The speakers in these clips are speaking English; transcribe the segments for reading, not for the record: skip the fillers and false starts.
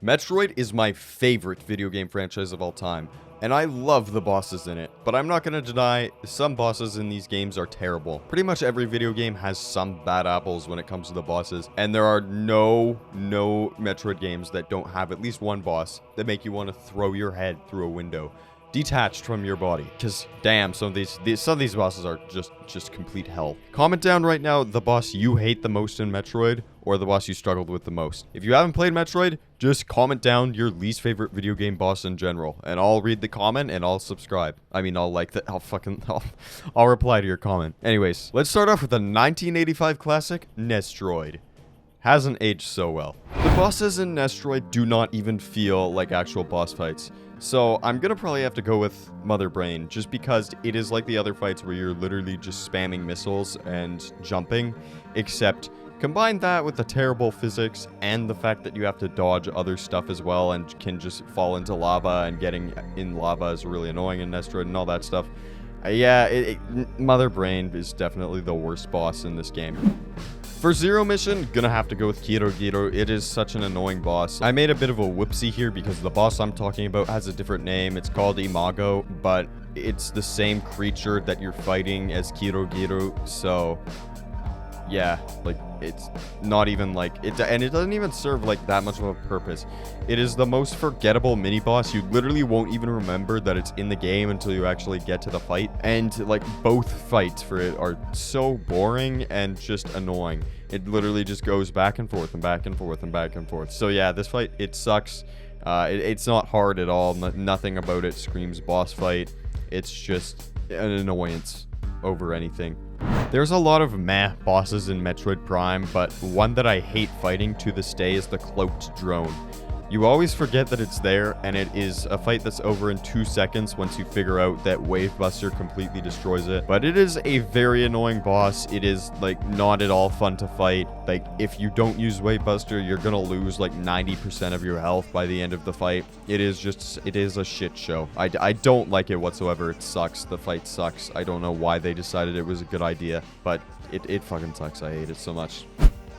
Metroid is my favorite video game franchise of all time, and I love the bosses in it, but I'm not gonna deny, some bosses in these games are terrible. Pretty much every video game has some bad apples when it comes to the bosses, and there are no Metroid games that don't have at least one boss that make you want to throw your head through a window, detached from your body, because damn, some of these bosses are just complete hell. Comment down right now the boss you hate the most in Metroid, or the boss you struggled with the most. If you haven't played Metroid, just comment down your least favorite video game boss in general, and I'll read the comment and I'll subscribe. I mean, I'll like that. I'll reply to your comment. Anyways, let's start off with the 1985 classic, Nestroid. Hasn't aged so well. The bosses in Nestroid do not even feel like actual boss fights. So I'm gonna probably have to go with Mother Brain, just because it is like the other fights where you're literally just spamming missiles and jumping, except combine that with the terrible physics and the fact that you have to dodge other stuff as well and can just fall into lava, and getting in lava is really annoying in Nestroid and all that stuff. Mother Brain is definitely the worst boss in this game. For Zero Mission, gonna have to go with Giro. It is such an annoying boss. I made a bit of a whoopsie here because the boss I'm talking about has a different name. It's called Imago, but it's the same creature that you're fighting as Giro, so yeah, like, it's not even like it, and it doesn't even serve like that much of a purpose. It is the most forgettable mini boss. You literally won't even remember that it's in the game until you actually get to the fight, and like both fights for it are so boring and just annoying. It literally just goes back and forth and back and forth and back and forth. So yeah, this fight, it sucks. It's not hard at all. Nothing about it screams boss fight. It's just an annoyance over anything. There's a lot of meh bosses in Metroid Prime, but one that I hate fighting to this day is the Cloaked Drone. You always forget that it's there, and it is a fight that's over in 2 seconds once you figure out that Wave Buster completely destroys it. But it is a very annoying boss. It is, like, not at all fun to fight. Like, if you don't use Wave Buster, you're gonna lose, like, 90% of your health by the end of the fight. It is a shit show. I don't like it whatsoever. It sucks. The fight sucks. I don't know why they decided it was a good idea, but it fucking sucks. I hate it so much.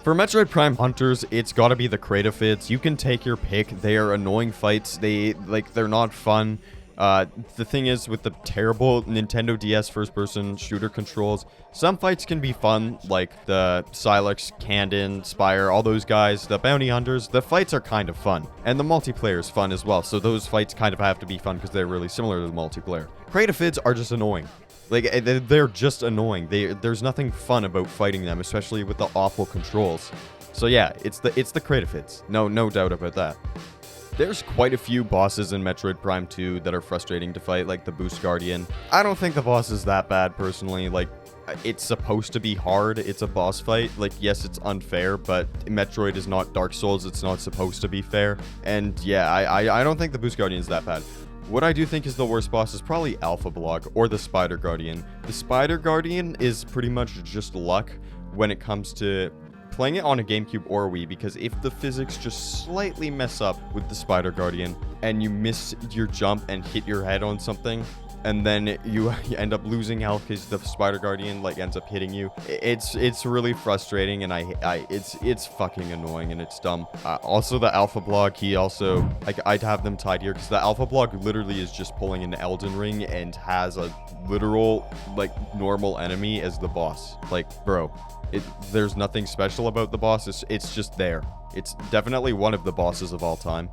For Metroid Prime Hunters, it's gotta be the Cratofids. You can take your pick. They are annoying fights. They're not fun. The thing is, with the terrible Nintendo DS first-person shooter controls, some fights can be fun, like the Silex, Candon, Spire, all those guys, the Bounty Hunters. The fights are kind of fun, and the multiplayer is fun as well, so those fights kind of have to be fun because they're really similar to the multiplayer. Cratofids are just annoying. Like, they're just annoying. There's nothing fun about fighting them, especially with the awful controls. So yeah, it's the Cratofids. No doubt about that. There's quite a few bosses in Metroid Prime 2 that are frustrating to fight, like the Boost Guardian. I don't think the boss is that bad, personally. Like, it's supposed to be hard. It's a boss fight. Like, yes, it's unfair, but Metroid is not Dark Souls. It's not supposed to be fair. And yeah, I don't think the Boost Guardian is that bad. What I do think is the worst boss is probably Alpha Block or the Spider Guardian. The Spider Guardian is pretty much just luck when it comes to playing it on a GameCube or a Wii, because if the physics just slightly mess up with the Spider Guardian and you miss your jump and hit your head on something, and then you end up losing health because the Spider Guardian like ends up hitting you. It's really frustrating, and it's fucking annoying, and it's dumb. Also, the Alpha Block, he also, like, I'd have them tied here because the Alpha Block literally is just pulling an Elden Ring and has a literal, like, normal enemy as the boss. Like, bro, there's nothing special about the boss. It's just there. It's definitely one of the bosses of all time.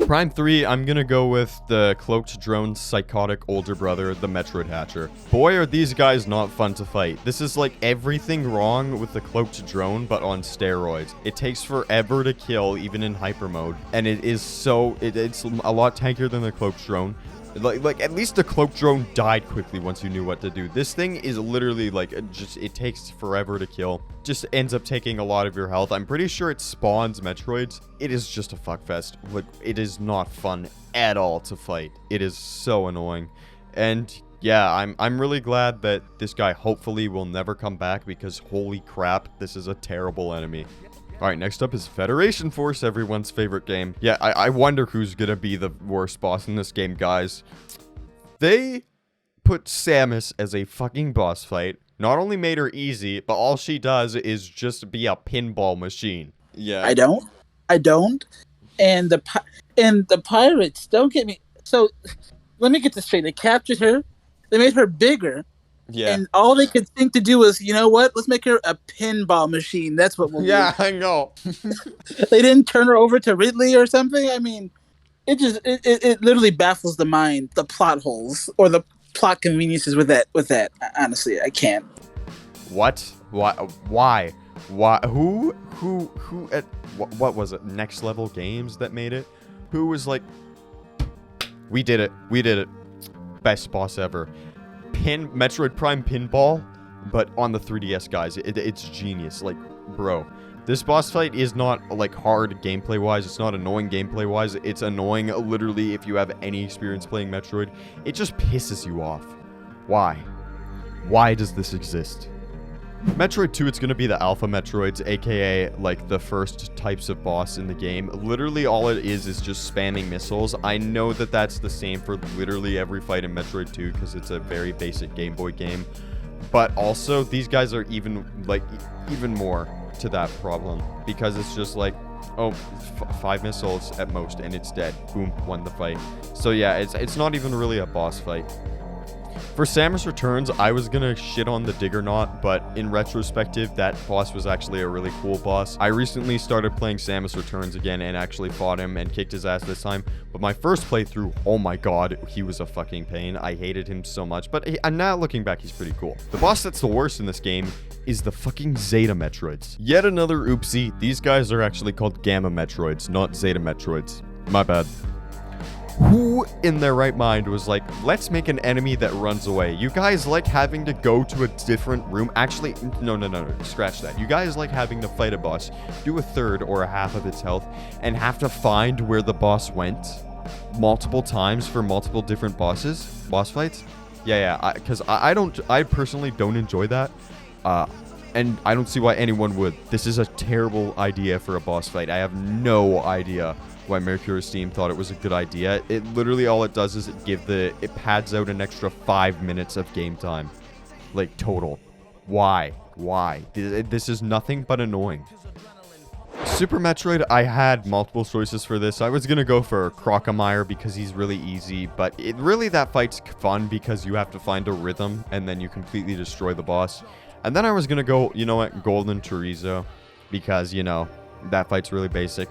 Prime 3, I'm gonna go with the Cloaked Drone's psychotic older brother, the Metroid Hatcher. Boy, are these guys not fun to fight. This is like everything wrong with the Cloaked Drone, but on steroids. It takes forever to kill, even in hyper mode, and it's a lot tankier than the Cloaked Drone. Like at least the Cloaked Drone died quickly once you knew what to do. This thing is literally like, it takes forever to kill. Just ends up taking a lot of your health. I'm pretty sure it spawns Metroids. It is just a fuckfest. Like, it is not fun at all to fight. It is so annoying. And yeah, I'm really glad that this guy hopefully will never come back, because holy crap, this is a terrible enemy. Alright, next up is Federation Force, everyone's favorite game. Yeah, I wonder who's gonna be the worst boss in this game, guys. They put Samus as a fucking boss fight. Not only made her easy, but all she does is just be a pinball machine. Yeah. I don't. and the pirates. Don't get me. So let me get this straight. They captured her. They made her bigger. Yeah. And all they could think to do was, you know what? Let's make her a pinball machine. That's what we'll do. Yeah, I know. They didn't turn her over to Ridley or something. I mean, it literally baffles the mind, the plot holes or the plot conveniences with that. Honestly, I can't. What? Why? Who at what was it? Next Level Games that made it? Who was like, we did it. Best boss ever. Metroid Prime pinball, but on the 3DS, guys. It's genius. Like, bro, this boss fight is not like hard gameplay wise. It's not annoying gameplay wise. It's annoying literally if you have any experience playing Metroid. It just pisses you off. Why does this exist? Metroid 2, it's going to be the Alpha Metroids, aka like the first types of boss in the game. Literally all it is just spamming missiles. I know that that's the same for literally every fight in Metroid 2 because it's a very basic Game Boy game. But also, these guys are even more to that problem because it's just like, oh, 5 missiles at most and it's dead. Boom, won the fight. So yeah, it's not even really a boss fight. For Samus Returns, I was gonna shit on the Diggernaut, but in retrospective, that boss was actually a really cool boss. I recently started playing Samus Returns again and actually fought him and kicked his ass this time, but my first playthrough, oh my god, he was a fucking pain. I hated him so much, but now looking back, he's pretty cool. The boss that's the worst in this game is the fucking Zeta Metroids. Yet another oopsie, these guys are actually called Gamma Metroids, not Zeta Metroids. My bad. Who in their right mind was like, let's make an enemy that runs away? You guys like having to go to a different room? Actually, no, scratch that. You guys like having to fight a boss, do a third or a half of its health, and have to find where the boss went multiple times for multiple different boss fights? Yeah, because I personally don't enjoy that. And I don't see why anyone would. This is a terrible idea for a boss fight. I have no idea why Mercury's team thought it was a good idea. It literally all it does is it pads out an extra 5 minutes of game time. Like, total. Why? This is nothing but annoying. Super Metroid, I had multiple choices for this. I was gonna go for Crocomire because he's really easy, but that fight's fun because you have to find a rhythm and then you completely destroy the boss. And then I was gonna go, you know what, Golden Chorizo, because, you know, that fight's really basic.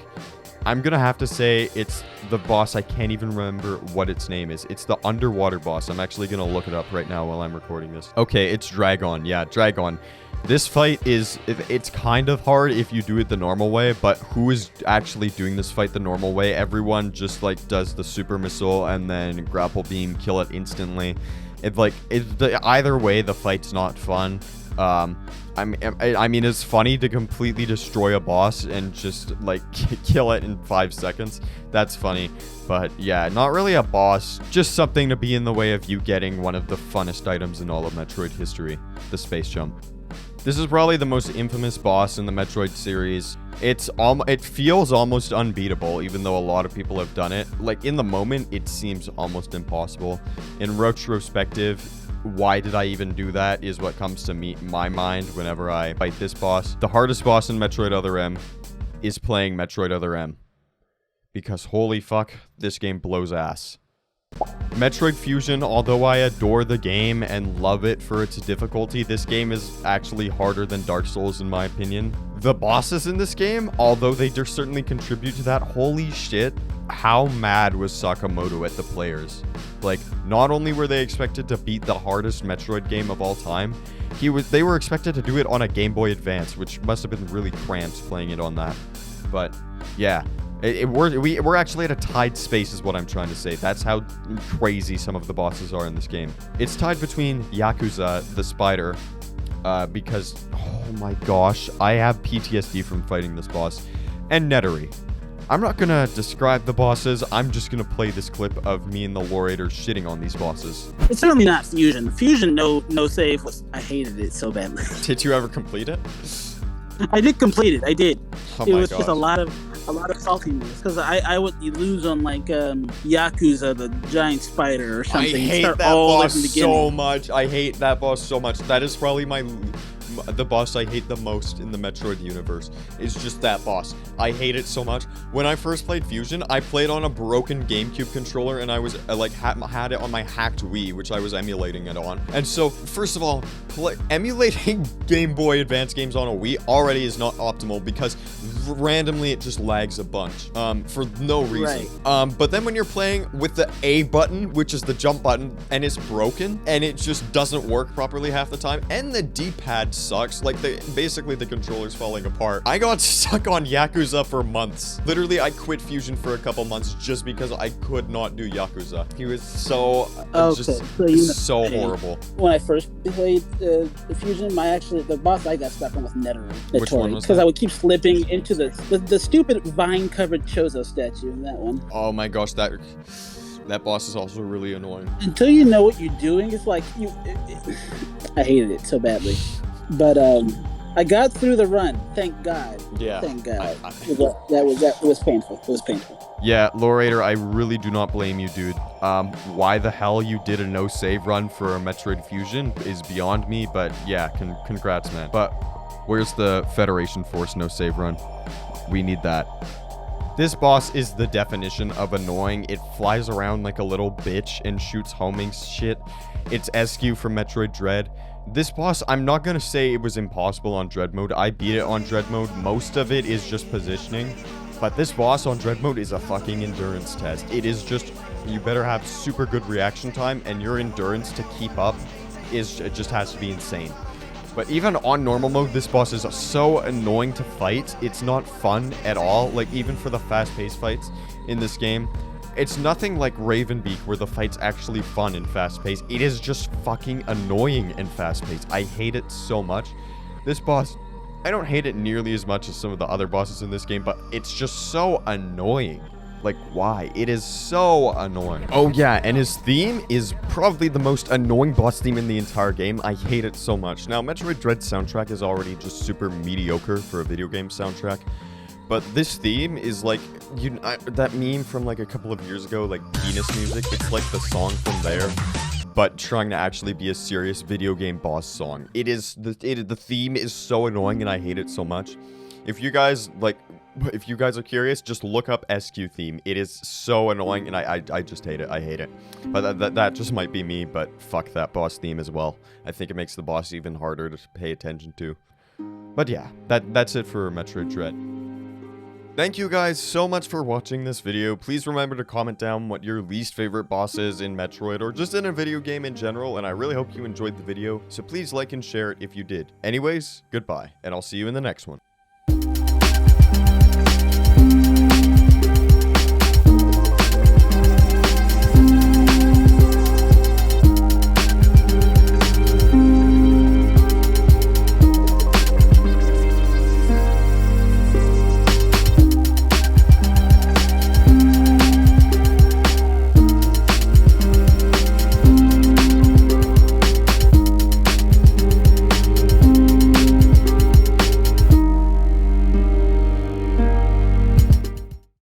I'm gonna have to say it's the boss. I can't even remember what its name is. It's the underwater boss. I'm actually gonna look it up right now while I'm recording this. Okay, it's Dragon. Yeah, Dragon. This fight it's kind of hard if you do it the normal way, but who is actually doing this fight the normal way? Everyone just like does the super missile and then grapple beam, kill it instantly. Either way, the fight's not fun. I mean, it's funny to completely destroy a boss and just, like, kill it in 5 seconds. That's funny. But, yeah, not really a boss. Just something to be in the way of you getting one of the funnest items in all of Metroid history. The space jump. This is probably the most infamous boss in the Metroid series. It feels almost unbeatable, even though a lot of people have done it. Like, in the moment, it seems almost impossible. In retrospective, why did I even do that is what comes to my mind whenever I fight this boss. The hardest boss in Metroid Other M is playing Metroid Other M. Because holy fuck, this game blows ass. Metroid Fusion, although I adore the game and love it for its difficulty, this game is actually harder than Dark Souls in my opinion. The bosses in this game, although they certainly contribute to that, holy shit, how mad was Sakamoto at the players? Like, not only were they expected to beat the hardest Metroid game of all time, they were expected to do it on a Game Boy Advance, which must have been really cramped playing it on that. But, yeah. We're actually at a tied space is what I'm trying to say. That's how crazy some of the bosses are in this game. It's tied between Yakuza, the spider, because, oh my gosh, I have PTSD from fighting this boss, and Nettery. I'm not gonna describe the bosses, I'm just gonna play this clip of me and the Lorator shitting on these bosses. It's certainly not Fusion. Fusion, no save. I hated it so badly. Did you ever complete it? I did complete it, I did. Oh it was gosh. Just a lot of saltiness, because I would lose on like Yakuza, the giant spider or something. I hate that boss so much. I hate that boss so much. That is probably the boss I hate the most in the Metroid universe is just that boss. I hate it so much. When I first played Fusion, I played on a broken GameCube controller, and I was like had it on my hacked Wii, which I was emulating it on. And so, first of all, emulating Game Boy Advance games on a Wii already is not optimal because randomly it just lags a bunch for no reason. Right. But then when you're playing with the A button, which is the jump button, and it's broken and it just doesn't work properly half the time, and the D-pad sucks, like basically the controller's falling apart. I got stuck on Yakuza for months. Literally, I quit Fusion for a couple months just because I could not do Yakuza. He was so so horrible. When I first played Fusion, the boss I got stuck on was Metroid. Which one was because that? I would keep slipping into the stupid vine-covered Chozo statue in that one. Oh my gosh, that boss is also really annoying. Until you know what you're doing, it's like I hated it so badly. But I got through the run, thank God. Yeah. Thank God. That was painful. It was painful. Yeah, Lorator, I really do not blame you, dude. Why the hell you did a no-save run for a Metroid Fusion is beyond me, but yeah, congrats, man. But where's the Federation Force no-save run? We need that. This boss is the definition of annoying. It flies around like a little bitch and shoots homing shit. It's SQ from Metroid Dread. This boss, I'm not gonna say it was impossible on Dread mode. I beat it on Dread mode. Most of it is just positioning. But this boss on Dread mode is a fucking endurance test. It is just, you better have super good reaction time, and your endurance to keep up it just has to be insane. But even on normal mode, this boss is so annoying to fight. It's not fun at all. Like, even for the fast-paced fights in this game, it's nothing like Ravenbeak where the fight's actually fun and fast-paced. It is just fucking annoying and fast-paced. I hate it so much. This boss, I don't hate it nearly as much as some of the other bosses in this game, but it's just so annoying. Like, why? It is so annoying. Oh, yeah, and his theme is probably the most annoying boss theme in the entire game. I hate it so much. Now, Metroid Dread soundtrack is already just super mediocre for a video game soundtrack. But this theme is like, that meme from like a couple of years ago, like penis music. It's like the song from there, but trying to actually be a serious video game boss song. The theme is so annoying and I hate it so much. If you guys are curious, just look up SQ theme. It is so annoying and I just hate it. I hate it. But that just might be me, but fuck that boss theme as well. I think it makes the boss even harder to pay attention to. But yeah, that's it for Metroid Dread. Thank you guys so much for watching this video. Please remember to comment down what your least favorite boss is in Metroid or just in a video game in general, and I really hope you enjoyed the video, so please like and share it if you did. Anyways, goodbye, and I'll see you in the next one.